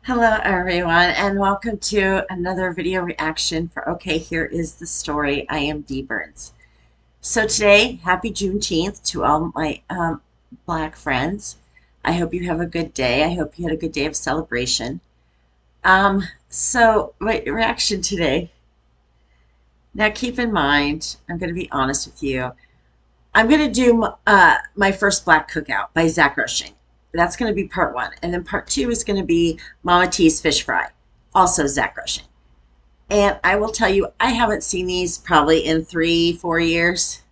Hello everyone and welcome to another video reaction for Okay, Here Is the Story. I am Dee Burns. So today, happy Juneteenth to all my Black friends. I hope you have a good day. I hope you had a good day of celebration. So my reaction today, now keep in mind, I'm going to be honest with you. I'm going to do my first Black cookout by Zach Rushing. That's going to be part one. And then part two is going to be Mama T's fish fry, also Zach Rushing. And I will tell you, I haven't seen these probably in 3-4 years.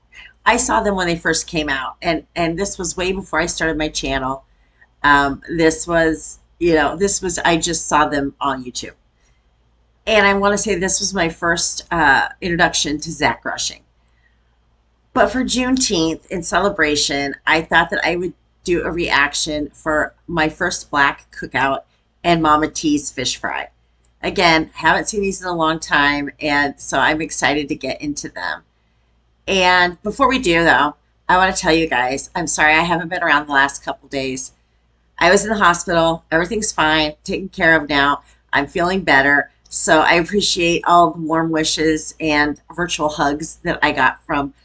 I saw them when they first came out. And this was way before I started my channel. This was, I just saw them on YouTube. And I want to say this was my first introduction to Zach Rushing. But for Juneteenth, in celebration, I thought that I would do a reaction for my first Black cookout and Mama T's fish fry. Again, haven't seen these in a long time, and so I'm excited to get into them. And before we do, though, I want to tell you guys, I'm sorry I haven't been around the last couple days. I was in the hospital. Everything's fine, taken care of now. I'm feeling better. So I appreciate all the warm wishes and virtual hugs that I got from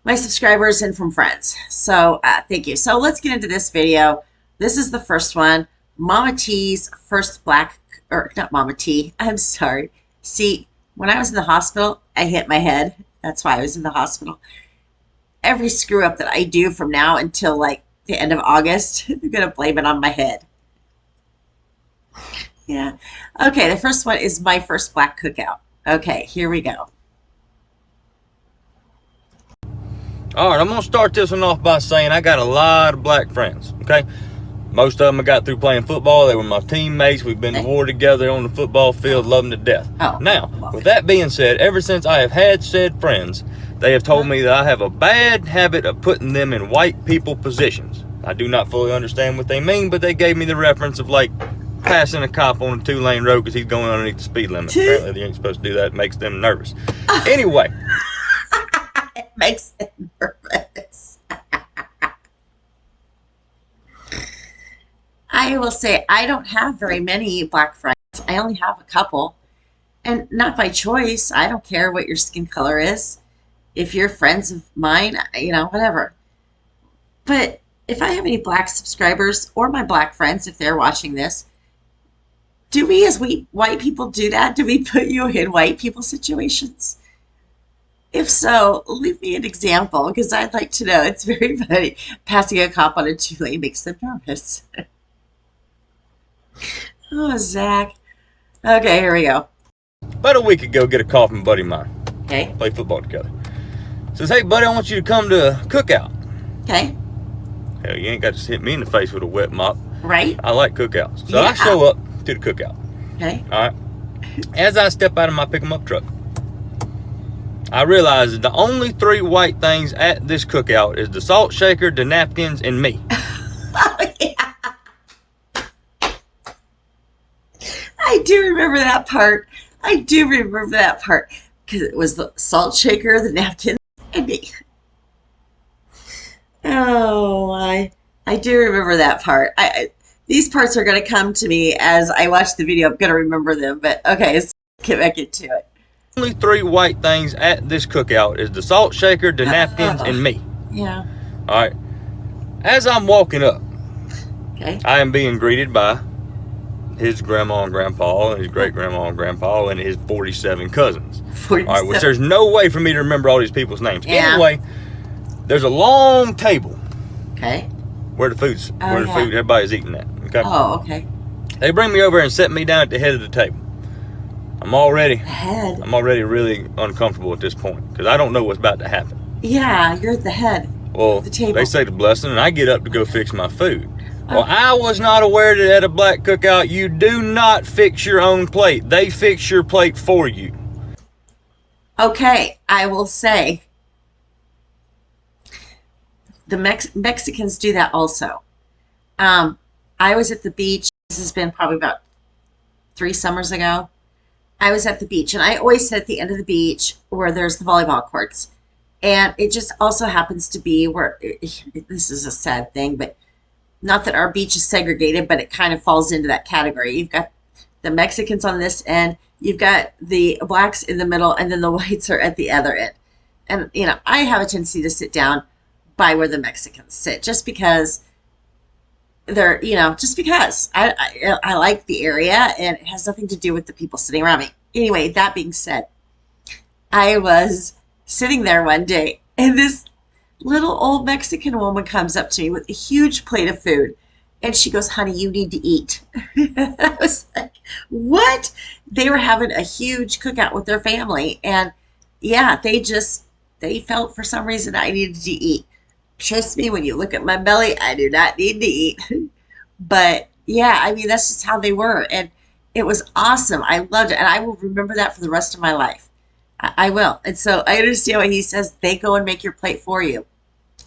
my subscribers and from friends. So thank you. So let's get into this video. This is the first one. Mama T's first Black, or not Mama T, I'm sorry. See, when I was in the hospital, I hit my head. That's why I was in the hospital. Every screw up that I do from now until like the end of August, I'm going to blame it on my head. Yeah. Okay, the first one is my first Black cookout. Okay, here we go. All right, I'm going to start this one off by saying I got a lot of Black friends, okay? Most of them I got through playing football. They were my teammates. We've been to war together on the football field, love them to death. Now, with that being said, ever since I have had said friends, they have told me that I have a bad habit of putting them in white people positions. I do not fully understand what they mean, but they gave me the reference of like passing a cop on a 2-lane road because he's going underneath the speed limit. Apparently, they ain't supposed to do that. It makes them nervous. Anyway. It makes it nervous. I will say I don't have very many Black friends. I only have a couple, and not by choice. I don't care what your skin color is. If you're friends of mine, whatever. But if I have any Black subscribers or my Black friends, if they're watching this, do we as white people do that? Do we put you in white people situations? If so, leave me an example, because I'd like to know. It's very funny. Passing a cop on a 2-lane makes them nervous. Oh, Zach. Okay, here we go. About a week ago, get a call from a buddy of mine. Okay. Play football together. Says, hey, buddy, I want you to come to a cookout. Okay. Hell, you ain't got to hit me in the face with a wet mop. Right. I like cookouts. So yeah. I show up to the cookout. Okay. All right. As I step out of my pick-em-up truck, I realize that the only 3 white things at this cookout is the salt shaker, the napkins, and me. Oh, yeah. I do remember that part. Because it was the salt shaker, the napkins, and me. Oh, I do remember that part. These parts are going to come to me as I watch the video. I'm going to remember them. But okay, let's get back into it. Only 3 white things at this cookout is the salt shaker, the napkins, and me. Yeah. All right. As I'm walking up, okay, I am being greeted by his grandma and grandpa, and his great-grandma and grandpa, and his 47 cousins. 47. All right, which there's no way for me to remember all these people's names. Yeah. Anyway, there's a long table. Okay. Where the food, everybody's eating at. Okay. Oh, okay. They bring me over and set me down at the head of the table. I'm already really uncomfortable at this point because I don't know what's about to happen. Yeah, you're at the head of the table. They say the blessing, and I get up to go fix my food. Well, I was not aware that at a Black cookout, you do not fix your own plate. They fix your plate for you. Okay, I will say the Mexicans do that also. I was at the beach. This has been probably about 3 summers ago. I was at the beach, and I always sit at the end of the beach where there's the volleyball courts. And it just also happens to be where, this is a sad thing, but not that our beach is segregated, but it kind of falls into that category. You've got the Mexicans on this end, you've got the blacks in the middle, and then the whites are at the other end. And, you know, I have a tendency to sit down by where the Mexicans sit just because they're, you know, just because I like the area, and it has nothing to do with the people sitting around me. Anyway, that being said, I was sitting there one day, and this little old Mexican woman comes up to me with a huge plate of food, and she goes, "Honey, you need to eat." I was like, what? They were having a huge cookout with their family, and yeah, they felt for some reason I needed to eat. Trust me, when you look at my belly, I do not need to eat. But yeah, I mean, that's just how they were, and it was awesome. I loved it, and I will remember that for the rest of my life. I will. And so I understand what he says. They go and make your plate for you.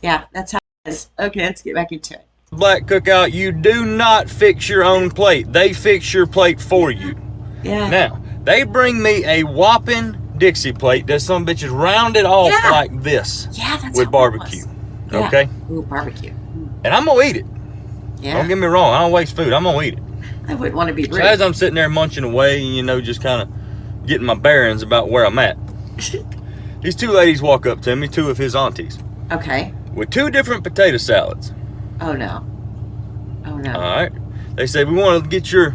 Yeah, that's how it is. Okay, let's get back into it. Black cookout, you do not fix your own plate. They fix your plate for you. Yeah. Now, they bring me a whopping Dixie plate that some bitches rounded off like this. Yeah, that's with how barbecue. It was. Okay? Yeah. Ooh, barbecue. And I'm gonna eat it. Yeah. Don't get me wrong, I don't waste food. I'm gonna eat it. I wouldn't want to be rude. So as I'm sitting there munching away, you know, just kind of getting my bearings about where I'm at, these two ladies walk up to me, two of his aunties, Okay. with two different potato salads. Oh, no. Oh, no. All right. They say, we want to get your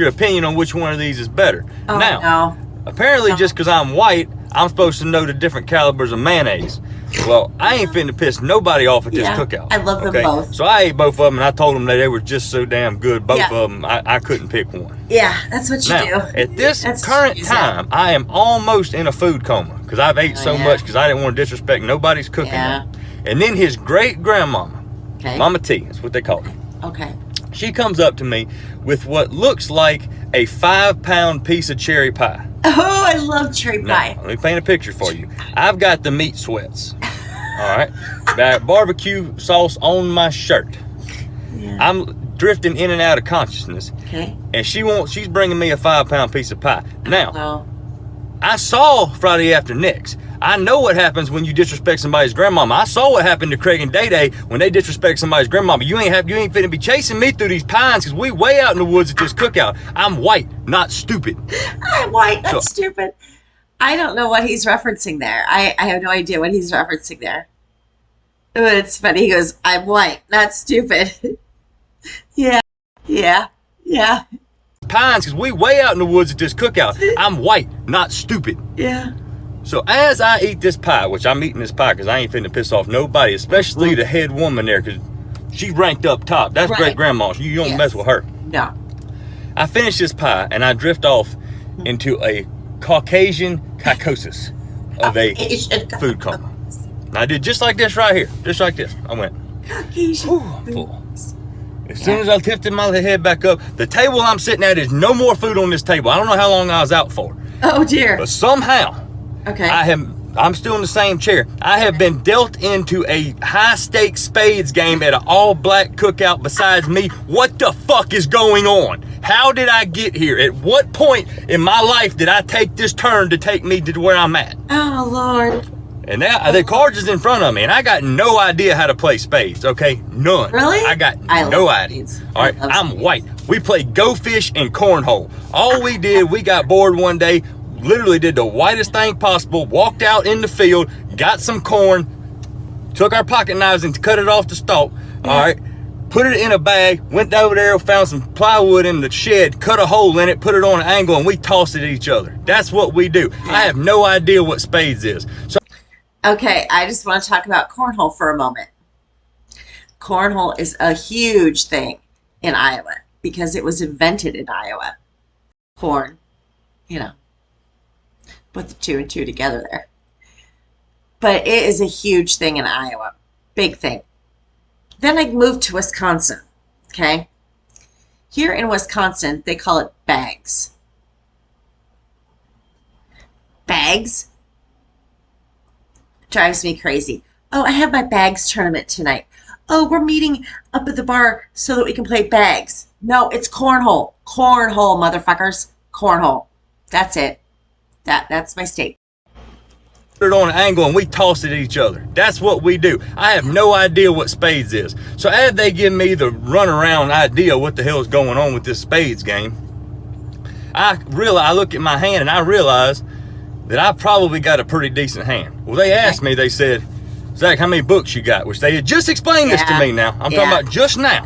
opinion on which one of these is better. Oh, Now, no. apparently just because I'm white, I'm supposed to know the different calibers of mayonnaise. Well, I ain't finna piss nobody off at this cookout. I love them both. So I ate both of them, and I told them that they were just so damn good, both Yeah. of them, I couldn't pick one. Yeah, that's what you Now, do. at this That's current easy. time, I am almost in a food coma because I've ate so yeah. much because I didn't want to disrespect nobody's cooking. Yeah. And then his great-grandmama, Okay. Mama T, that's what they call her. Okay. She comes up to me with what looks like a 5-pound piece of cherry pie. Oh, I love cherry pie. Now, let me paint a picture for you. I've got the meat sweats. All right. Got barbecue sauce on my shirt. Yeah. I'm drifting in and out of consciousness. Okay. And she's bringing me a 5-pound piece of pie. Now, Oh. I saw Friday After Next. I know what happens when you disrespect somebody's grandmama. I saw what happened to Craig and Day Day when they disrespect somebody's grandmama. You ain't finna be chasing me through these pines because we way out in the woods at this cookout. I'm white, not stupid. I'm white. That's stupid. I don't know what he's referencing there. I have no idea what he's referencing there. Oh, it's funny. He goes, "I'm white, not stupid." Yeah. Pines because we way out in the woods at this cookout. I'm white, not stupid. Yeah. So as I eat this pie, which I'm eating this pie because I ain't finna piss off nobody, especially the head woman there because she's ranked up top. That's Right. great grandma. You don't mess with her. No. I finish this pie and I drift off into a Caucasian psychosis of a food coma. And I did just like this right here. Just like this. I went, Caucasian. whew, I'm full. As soon as I lifted my head back up, the table I'm sitting at is no more food on this table. I don't know how long I was out for. Oh dear. But somehow, Okay. I'm still in the same chair. I have been dealt into a high-stakes spades game at an all-black cookout besides me. What the fuck is going on? How did I get here? At what point in my life did I take this turn to take me to where I'm at? Oh Lord. And now the cards is in front of me, and I got no idea how to play spades, okay? None. Really? I got I no love idea. spades. All right, I love I'm spades. white. We played Go Fish and Cornhole. All we did, we got bored one day, literally did the whitest thing possible, walked out in the field, got some corn, took our pocket knives and cut it off the stalk, all right? Put it in a bag, went over there, found some plywood in the shed, cut a hole in it, put it on an angle, and we tossed it at each other. That's what we do. I have no idea what spades is. So Okay, I just want to talk about cornhole for a moment. Cornhole is a huge thing in Iowa because it was invented in Iowa. Corn, you know, put the 2 and 2 together there. But it is a huge thing in Iowa, big thing. Then I moved to Wisconsin, okay? Here in Wisconsin, they call it bags. Bags? Drives me crazy. Oh, I have my bags tournament tonight. Oh, we're meeting up at the bar so that we can play bags. No, it's cornhole. Cornhole, motherfuckers. Cornhole. That's it. That's my state. put it on an angle and we toss it at each other. That's what we do. I have no idea what spades is. So as they give me the runaround idea what the hell is going on with this spades game, I look at my hand and I realize that I probably got a pretty decent hand. Well, they asked me, they said, Zach, how many books you got? Which they had just explained this to me now. I'm talking about just now.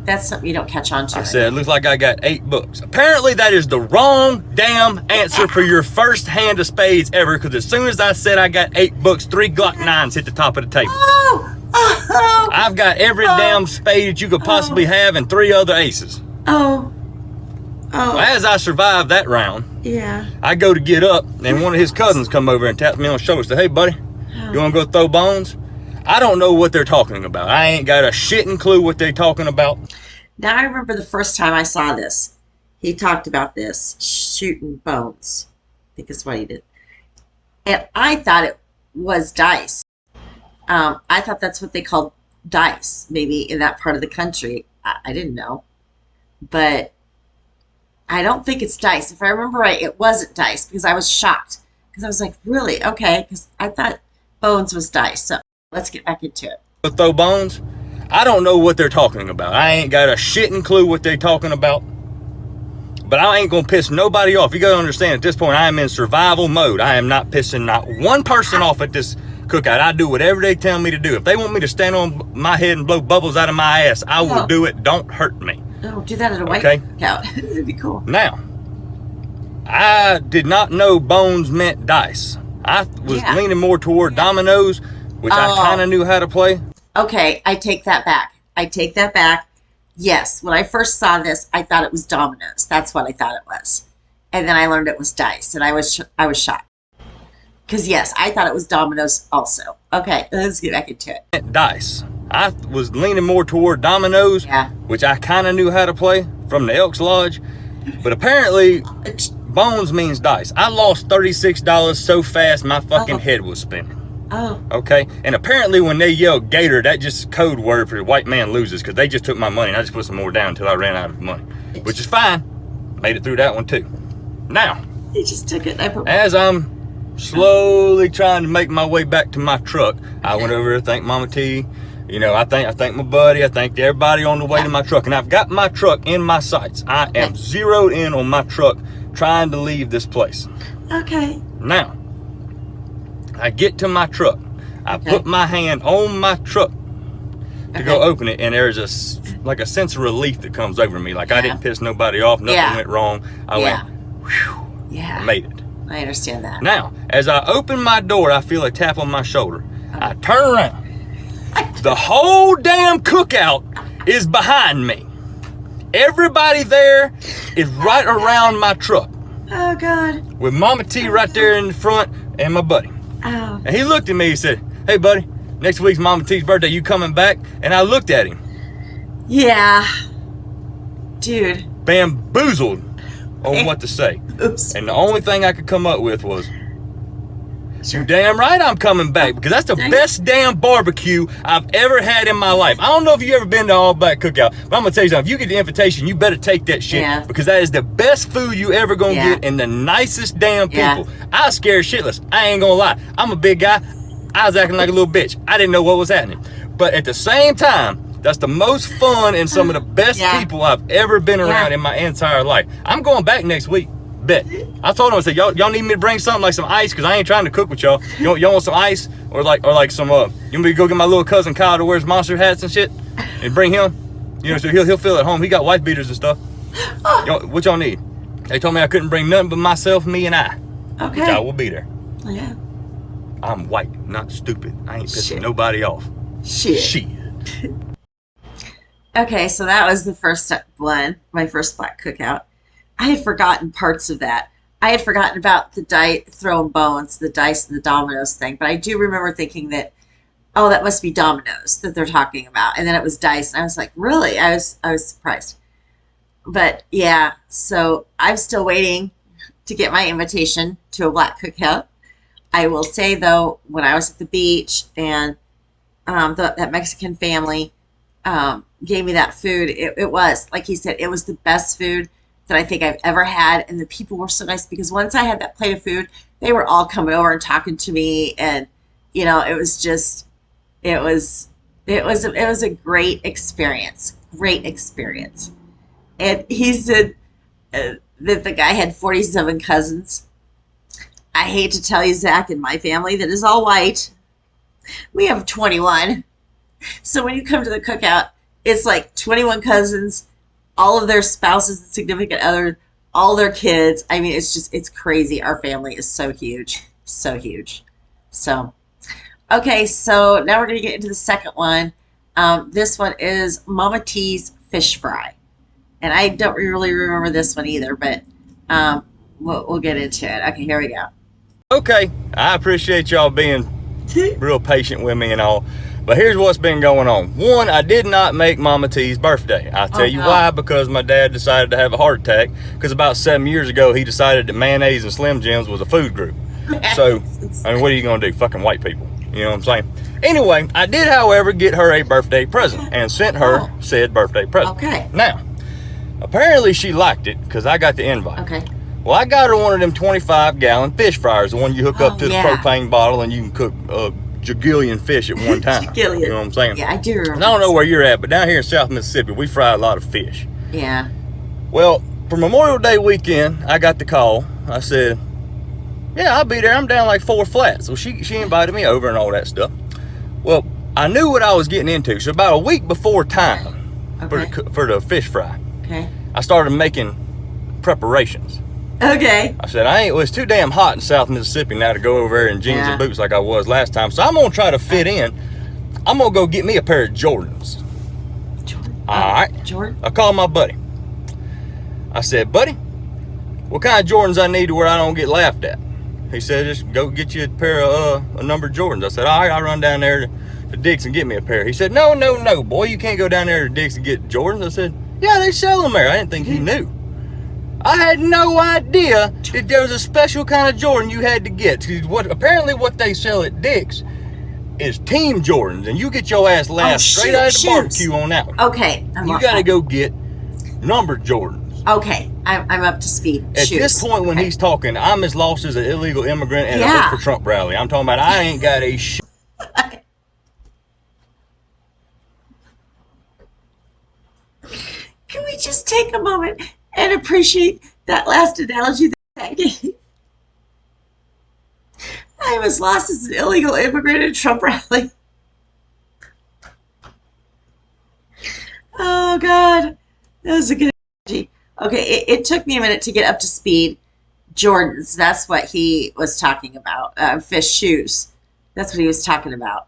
That's something you don't catch on to. I said, it looks like I got 8 books. Apparently, that is the wrong damn answer for your first hand of spades ever, because as soon as I said I got 8 books, 3 Glock 9s hit the top of the table. I've got every damn spade that you could possibly have and 3 other aces. Well, as I survived that round, I go to get up, and one of his cousins come over and taps me on the shoulder and said, hey, buddy, you want to go throw bones? I don't know what they're talking about. I ain't got a shitting clue what they're talking about. Now, I remember the first time I saw this. He talked about this, shooting bones. I think is what he did. And I thought it was dice. I thought that's what they called dice, maybe in that part of the country. I didn't know. But I don't think it's dice. If I remember right, it wasn't dice, because I was shocked. Because I was like, really? Okay. Because I thought bones was dice. So let's get back into it. Throw bones? I don't know what they're talking about. I ain't got a shitting clue what they're talking about. But I ain't going to piss nobody off. You got to understand, at this point, I am in survival mode. I am not pissing not one person off at this cookout. I do whatever they tell me to do. If they want me to stand on my head and blow bubbles out of my ass, I will do it. Don't hurt me. Oh, do that at a white cookout. It'd be cool. Now, I did not know bones meant dice. I was leaning more toward dominoes, which I kind of knew how to play. Okay, I take that back. Yes, when I first saw this, I thought it was dominoes. That's what I thought it was. And then I learned it was dice, and I was shocked. Because, yes, I thought it was dominoes also. Okay, let's get back into it. Dice. I was leaning more toward dominoes, which I kind of knew how to play from the Elks Lodge. But apparently, bones means dice. I lost $36 so fast my fucking head was spinning. Okay? And apparently when they yell gator, that just code word for the white man loses, because they just took my money and I just put some more down until I ran out of money. Which is fine. Made it through that one too. Now, he just took it. As I'm slowly trying to make my way back to my truck, I went over to thank Mama T. You know, I thank my buddy. I thanked everybody on the way to my truck. And I've got my truck in my sights. I am zeroed in on my truck trying to leave this place. Okay. Now, I get to my truck. I put my hand on my truck to go open it, and there's a sense of relief that comes over me. Like I didn't piss nobody off. Nothing went wrong. I went, whew, I made it. I understand that. Now, as I open my door, I feel a tap on my shoulder. I turn around. The whole damn cookout is behind me. Everybody there is right around my truck. Oh, God. With Mama T right there in the front and my buddy. Oh. And he looked at me and said, hey, buddy, next week's Mama T's birthday. You coming back? And I looked at him. Yeah. Dude. Bamboozled on what to say. Oops. And the only thing I could come up with was, you damn right I'm coming back, because that's the best damn barbecue I've ever had in my life. I don't know if you ever been to All Black Cookout, but I'm going to tell you something. If you get the invitation, you better take that shit, because that is the best food you ever going to get, and the nicest damn people. I was scared shitless. I ain't going to lie. I'm a big guy. I was acting like a little bitch. I didn't know what was happening. But at the same time, that's the most fun and some of the best people I've ever been around in my entire life. I'm going back next week. Bet. I told him, I said, y'all need me to bring something like some ice, because I ain't trying to cook with y'all. Y'all want some ice? Or like some, you want me to go get my little cousin Kyle that wears monster hats and shit? And bring him? You know, so he'll feel at home. He got wife beaters and stuff. What y'all need? They told me I couldn't bring nothing but myself, me, and I. Okay. Which I will be there. Yeah. I'm white, not stupid. I ain't pissing nobody off. Shit. Okay, so that was the first one, my first black cookout. I had forgotten parts of that. I had forgotten about the throwing bones, the dice and the dominoes thing, but I do remember thinking that, oh, that must be dominoes that they're talking about. And then it was dice, and I was like, really? I was surprised. But yeah, so I'm still waiting to get my invitation to a black cookout. I will say though, when I was at the beach and that Mexican family gave me that food, it was, like he said, it was the best food that I think I've ever had, and the people were so nice, because once I had that plate of food, they were all coming over and talking to me, and you know, it was a great experience. And he said, that the guy had 47 cousins. I hate to tell you, Zach, in my family that is all white, we have 21. So when you come to the cookout, it's like 21 cousins, all of their spouses and significant others, all their kids. I mean, it's crazy. Our family is so huge. So huge. So, okay, so now we're going to get into the second one. This one is Mama T's fish fry. And I don't really remember this one either, but we'll get into it. Okay, here we go. Okay, I appreciate y'all being real patient with me and all. But here's what's been going on. One, I did not make Mama T's birthday. I'll tell you why, because my dad decided to have a heart attack. Because about 7 years ago, he decided that mayonnaise and Slim Jims was a food group. So, I mean, what are you going to do? Fucking white people. You know what I'm saying? Anyway, I did, however, get her a birthday present and sent her said birthday present. Okay. Now, apparently she liked it because I got the invite. Okay. Well, I got her one of them 25-gallon fish fryers, the one you hook up to the propane bottle and you can cook jagillion fish at one time. Jagillion. You know what I'm saying? Yeah, I do remember. And I don't know where you're at, but down here in South Mississippi, we fry a lot of fish. Yeah. Well, for Memorial Day weekend, I got the call. I said, yeah, I'll be there. I'm down like 4 flats. So she invited me over and all that stuff. Well, I knew what I was getting into. So about a week before time for the fish fry, I started making preparations. Okay. I said, well, it's too damn hot in South Mississippi now to go over there in jeans and boots like I was last time. So I'm going to try to fit in. I'm going to go get me a pair of Jordans. Jordan. All right. Jordan. I called my buddy. I said, buddy, what kind of Jordans I need to where I don't get laughed at? He said, just go get you a pair of a number Jordans. I said, all right, I'll run down there to Dick's and get me a pair. He said, no, boy, you can't go down there to Dick's and get Jordans. I said, yeah, they sell them there. I didn't think he knew. I had no idea that there was a special kind of Jordan you had to get. Apparently what they sell at Dick's is team Jordans, and you get your ass laughed straight out of the barbecue on that one. Okay. You got to go get number Jordans. Okay, I'm up to speed. At this point when he's talking, I'm as lost as an illegal immigrant at a Vote for Trump rally. I'm talking about I ain't got a shit. Can we just take a moment and appreciate that last analogy that gave? I was lost as an illegal immigrant at a Trump rally. Oh, God. That was a good analogy. Okay, it took me a minute to get up to speed. Jordans, that's what he was talking about. Fish shoes. That's what he was talking about.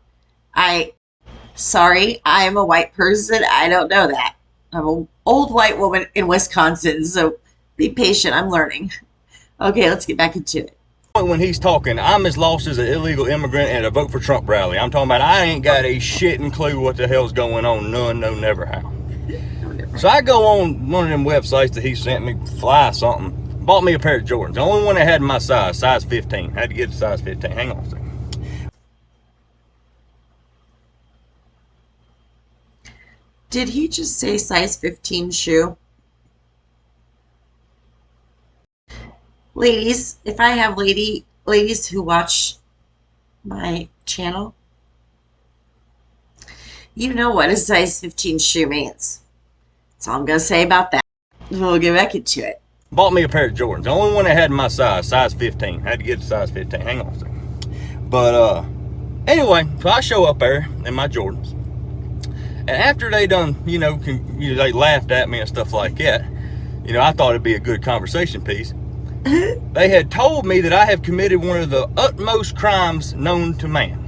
Sorry, I am a white person. I don't know that. I'm an old white woman in Wisconsin, so be patient. I'm learning. Okay, let's get back into it. When he's talking, I'm as lost as an illegal immigrant at a Vote for Trump rally. I'm talking about I ain't got a shitting clue what the hell's going on. None, no, never how. So I go on one of them websites that he sent me, fly something, bought me a pair of Jordans. The only one that had my size 15. I had to get a size 15. Hang on a second. Did he just say size 15 shoe? Ladies, if I have ladies who watch my channel, you know what a size 15 shoe means. That's all I'm going to say about that. We'll get back into it. Bought me a pair of Jordans. The only one that had my size 15. I had to get a size 15. Hang on a second. But anyway, so I show up there in my Jordans. And after they done, they laughed at me and stuff like that, I thought it'd be a good conversation piece. They had told me that I have committed one of the utmost crimes known to man.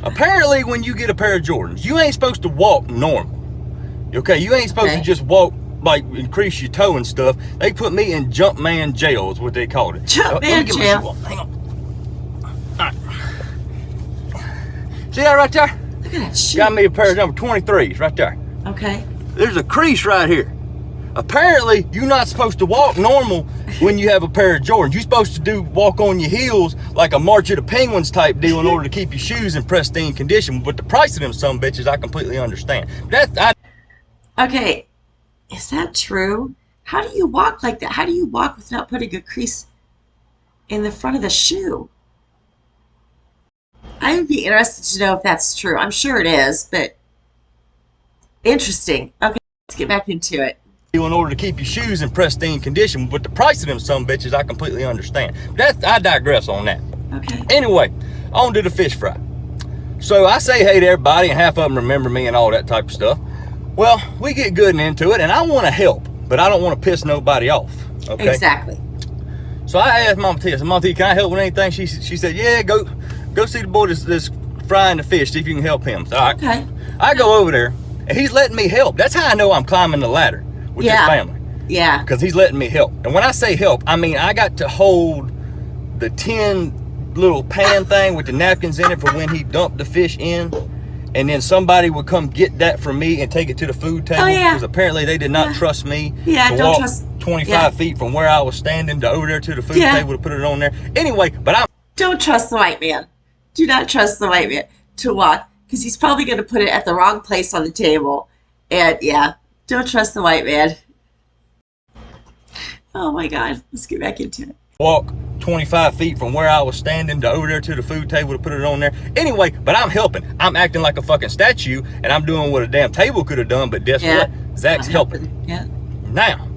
Apparently, when you get a pair of Jordans, you ain't supposed to walk normal. Okay, you ain't supposed to just walk, like, increase your toe and stuff. They put me in jump man jail is what they called it. Jump man jail? Hang on. All right. See that right there? Look at that shoe. Got me a pair of number 23s right there. Okay. There's a crease right here. Apparently, you're not supposed to walk normal when you have a pair of Jordans. You're supposed to walk on your heels like a March of the Penguins type deal in order to keep your shoes in pristine condition. But the price of them some bitches, I completely understand. Okay, is that true? How do you walk like that? How do you walk without putting a crease in the front of the shoe? I would be interested to know if that's true. I'm sure it is, but interesting. Okay, let's get back into it. in order to keep your shoes in pristine condition. But the price of them some bitches, I completely understand. I digress on that. Okay. Anyway, on to the fish fry. So I say hey to everybody, and half of them remember me and all that type of stuff. Well, we get good and into it, and I want to help, but I don't want to piss nobody off. Okay. Exactly. So I asked Mama T, I said, Mama T, can I help with anything? She said, yeah, go see the boy that's frying the fish, see if you can help him. So, all right. Okay. I go over there, and he's letting me help. That's how I know I'm climbing the ladder with this family. Yeah. Because he's letting me help. And when I say help, I mean I got to hold the tin little pan thing with the napkins in it for when he dumped the fish in. And then somebody would come get that from me and take it to the food table. Because apparently they did not trust me to walk 25 feet from where I was standing to over there to the food table to put it on there. Anyway, but don't trust the white man. Do not trust the white man to walk, because he's probably going to put it at the wrong place on the table. And don't trust the white man. Oh my God, let's get back into it. Walk 25 feet from where I was standing to over there to the food table to put it on there. Anyway, but I'm helping. I'm acting like a fucking statue, and I'm doing what a damn table could have done, but guess what? Zach's helping. Yeah. Now,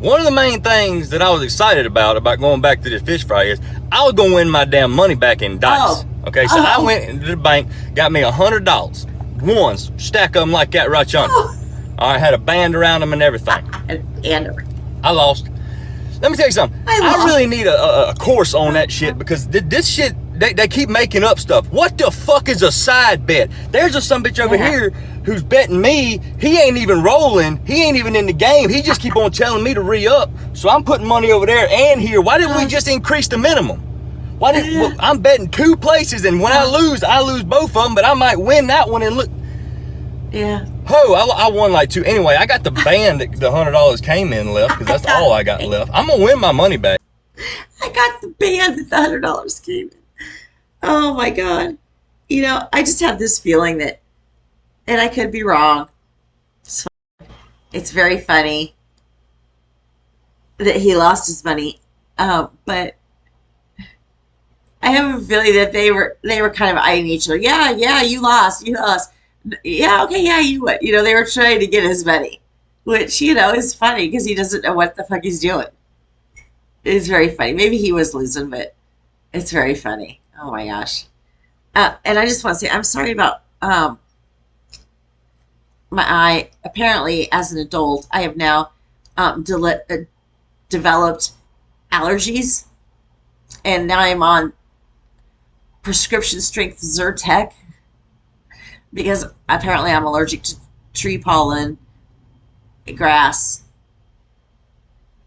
one of the main things that I was excited about going back to this fish fry is I was going to win my damn money back in dice. Okay, so I went into the bank, got me $100. Ones, stack of them like that right yonder. All right, had a band around them and everything. I lost. Let me tell you something. I really need a course on that shit, because this shit, they keep making up stuff. What the fuck is a side bet? There's a some bitch over here who's betting me. He ain't even rolling. He ain't even in the game. He just keep on telling me to re-up. So I'm putting money over there and here. Why didn't we just increase the minimum? I'm betting 2 places, and when I lose both of them, but I might win that one and look. Yeah. Oh, I won like 2. Anyway, I got the band that the $100 came in left, because that's all I got left. I'm going to win my money back. I got the band that the $100 came in. Oh my God. You know, I just have this feeling that, and I could be wrong, it's very funny that he lost his money. But I have a feeling that they were kind of eyeing each other. Yeah, you lost. Yeah, okay, yeah, you would. You know, they were trying to get his money, which, you know, is funny because he doesn't know what the fuck he's doing. It's very funny. Maybe he was losing, but it's very funny. Oh my gosh. And I just want to say, I'm sorry about my eye. Apparently, as an adult, I have now developed allergies, and now I'm on prescription strength Zyrtec, because apparently I'm allergic to tree pollen, grass.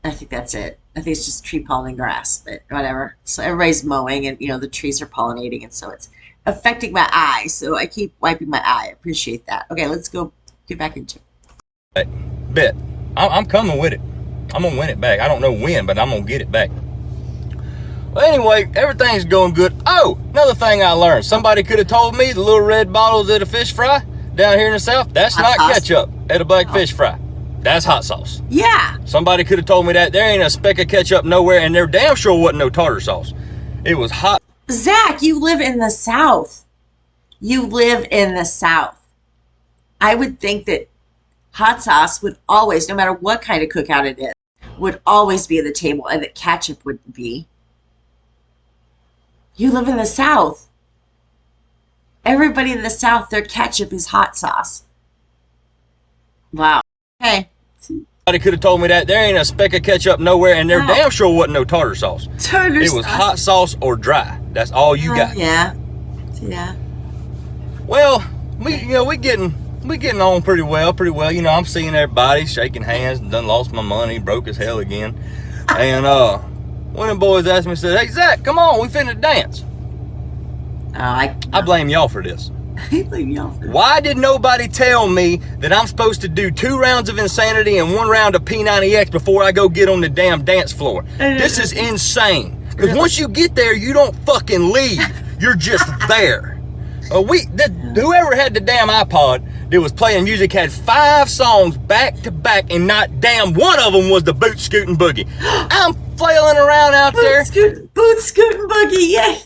I think that's it. I think it's just tree pollen and grass, but whatever. So everybody's mowing, and, you know, the trees are pollinating, and so it's affecting my eye. So I keep wiping my eye. I appreciate that. Okay, let's go get back into it. Bet. I'm coming with it. I'm going to win it back. I don't know when, but I'm going to get it back. Well, anyway, everything's going good. Oh, another thing I learned. Somebody could have told me the little red bottles at a fish fry down here in the South, that's not ketchup at a black fish fry. That's hot sauce. Yeah. Somebody could have told me that. There ain't a speck of ketchup nowhere, and there damn sure wasn't no tartar sauce. It was hot. Zach, you live in the South. You live in the South. I would think that hot sauce would always, no matter what kind of cookout it is, would always be at the table, and that ketchup wouldn't be. You live in the South. Everybody in the South, their ketchup is hot sauce. Wow. Hey. Somebody could have told me that. There ain't a speck of ketchup nowhere, and there damn sure wasn't no tartar sauce. It was hot sauce or dry. That's all you got. Yeah. Well, we getting on pretty well. You know, I'm seeing everybody shaking hands, and done lost my money, broke as hell again. And one of the boys asked me, said, "Hey Zach, come on, we finna dance." I blame y'all for this. I blame y'all for this. Why did nobody tell me that I'm supposed to do 2 rounds of Insanity and 1 round of P90X before I go get on the damn dance floor? This is insane. Because once you get there, you don't fucking leave. You're just there. Whoever had the damn iPod that was playing music had 5 songs back to back, and not damn one of them was the Boot Scootin' Boogie. I'm flailing around out there. Boot Scootin' Boogie, yay.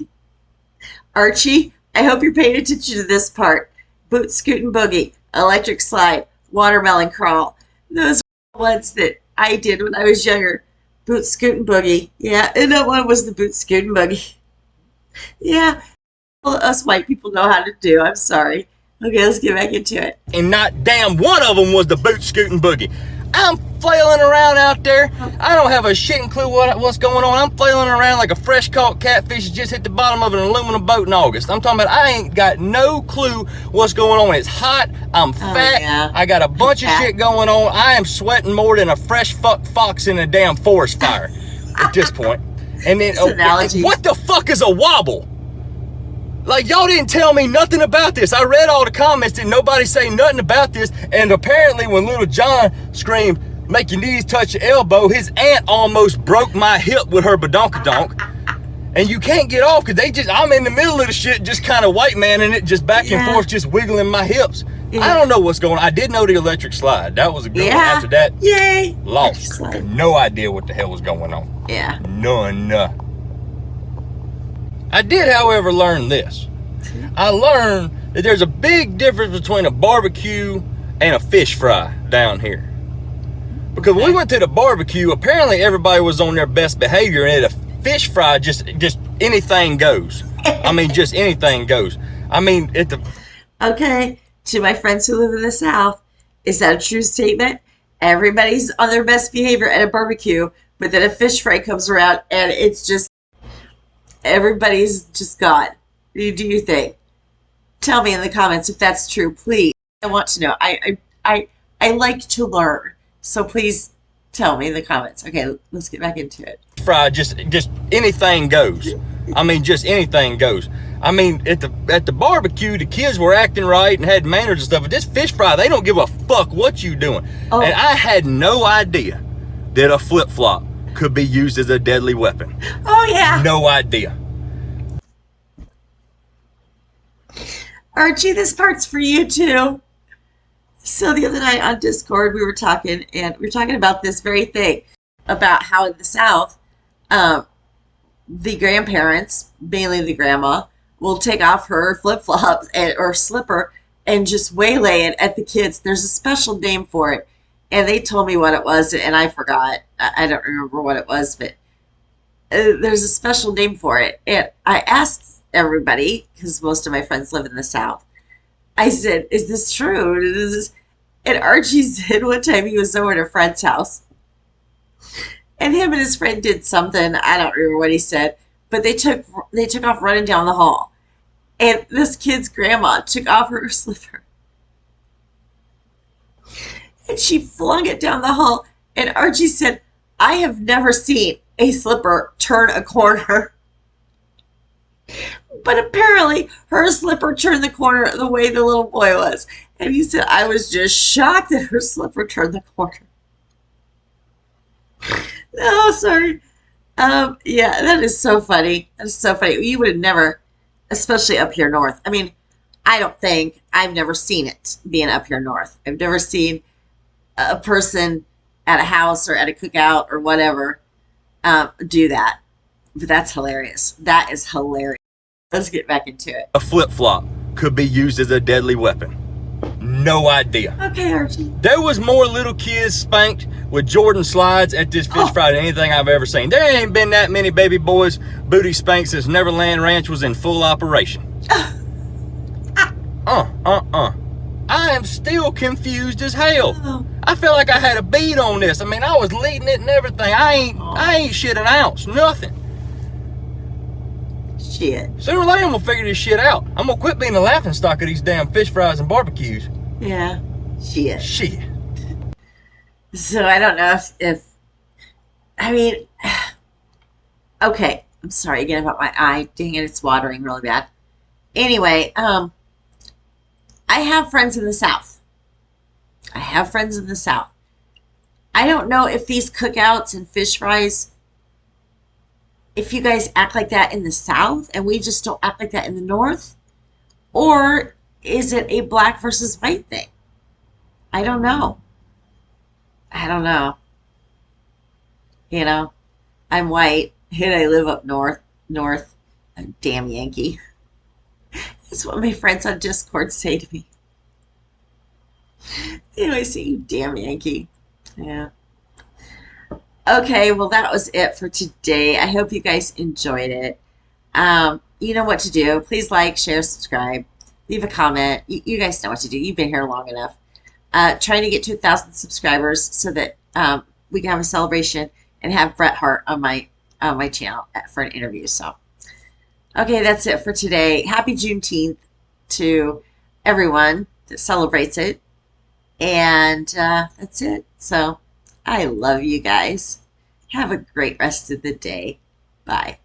Archie, I hope you're paying attention to this part. Boot Scootin' Boogie, Electric Slide, watermelon crawl. Those were the ones that I did when I was younger. Boot scoot and boogie. Yeah, and that one was the boot scoot and boogie. Yeah, well, us white people know how to do. I'm sorry. Okay, let's get back into it. And not damn one of them was the boot scooting boogie. I'm flailing around out there. I don't have a shitting clue what's going on. I'm flailing around like a fresh caught catfish that just hit the bottom of an aluminum boat in August. I'm talking about I ain't got no clue what's going on. It's hot. I'm fat. Yeah. I got a bunch of shit going on. I am sweating more than a fresh fuck fox in a damn forest fire at this point. And then, what the fuck is a wobble? Like, y'all didn't tell me nothing about this. I read all the comments and nobody say nothing about this. And apparently when little John screamed, make your knees touch your elbow, his aunt almost broke my hip with her badonkadonk. And you can't get off because I'm in the middle of the shit just kind of white manning it, just back and forth, just wiggling my hips. Yeah. I don't know what's going on. I did know the electric slide. That was a good one. After that, yay, lost. No idea what the hell was going on. Yeah. None. I did, however, learn this. I learned that there's a big difference between a barbecue and a fish fry down here. Because when we went to the barbecue, apparently everybody was on their best behavior, and at a fish fry, just anything goes. I mean, just anything goes. I mean, Okay, to my friends who live in the South, is that a true statement? Everybody's on their best behavior at a barbecue, but then a fish fry comes around and it's just everybody's just gone. Do you think? Tell me in the comments if that's true, please. I want to know. I like to learn, so please tell me in the comments. Okay, let's get back into it. Fry, just anything goes. I mean, just anything goes. I mean, at the barbecue, the kids were acting right and had manners and stuff. But this fish fry, they don't give a fuck what you doing. Oh. And I had no idea that a flip flop could be used as a deadly weapon. Oh yeah. No idea. Archie, this part's for you too. So the other night on Discord, we were talking about this very thing, about how in the South, the grandparents, mainly the grandma, will take off her flip-flops or slipper and just waylay it at the kids. There's a special name for it, and they told me what it was, and I forgot. I don't remember what it was, but there's a special name for it. And I asked everybody, because most of my friends live in the South, I said, is this true? And Archie said one time he was over at a friend's house, and him and his friend did something. I don't remember what he said, but they took off running down the hall, and this kid's grandma took off her slipper, and she flung it down the hall. And Archie said, I have never seen a slipper turn a corner. But apparently her slipper turned the corner the way the little boy was. And he said, I was just shocked that her slipper turned the corner. No, sorry. Yeah, that is so funny. That is so funny. You would have never, especially up here north. I mean, I've never seen it being up here north. I've never seen a person at a house or at a cookout or whatever do that. But that's hilarious. That is hilarious. Let's get back into it. A flip-flop could be used as a deadly weapon. No idea. Okay, Archie. There was more little kids spanked with Jordan slides at this fish fry than anything I've ever seen. There ain't been that many baby boys booty spanked since Neverland Ranch was in full operation. I am still confused as hell. I felt like I had a bead on this. I mean, I was leading it and everything. I ain't shit an ounce. Nothing. Shit. Sooner or later, I'm gonna figure this shit out. I'm gonna quit being the laughing stock of these damn fish fries and barbecues. Yeah. Shit. So I don't know if I mean, okay. I'm sorry again about my eye. Dang it, it's watering really bad. Anyway, I have friends in the South. I don't know if these cookouts and fish fries, if you guys act like that in the South and we just don't act like that in the North, or is it a black versus white thing? I don't know. You know, I'm white and I live up north. I'm damn Yankee. That's what my friends on Discord say to me. Anyway, see you, damn Yankee. Yeah. Okay, well, that was it for today. I hope you guys enjoyed it. You know what to do. Please like, share, subscribe, leave a comment. You guys know what to do. You've been here long enough. Trying to get to 1,000 subscribers so that we can have a celebration and have Bret Hart on my channel for an interview. So, okay, that's it for today. Happy Juneteenth to everyone that celebrates it. And that's it. So, I love you guys. Have a great rest of the day. Bye.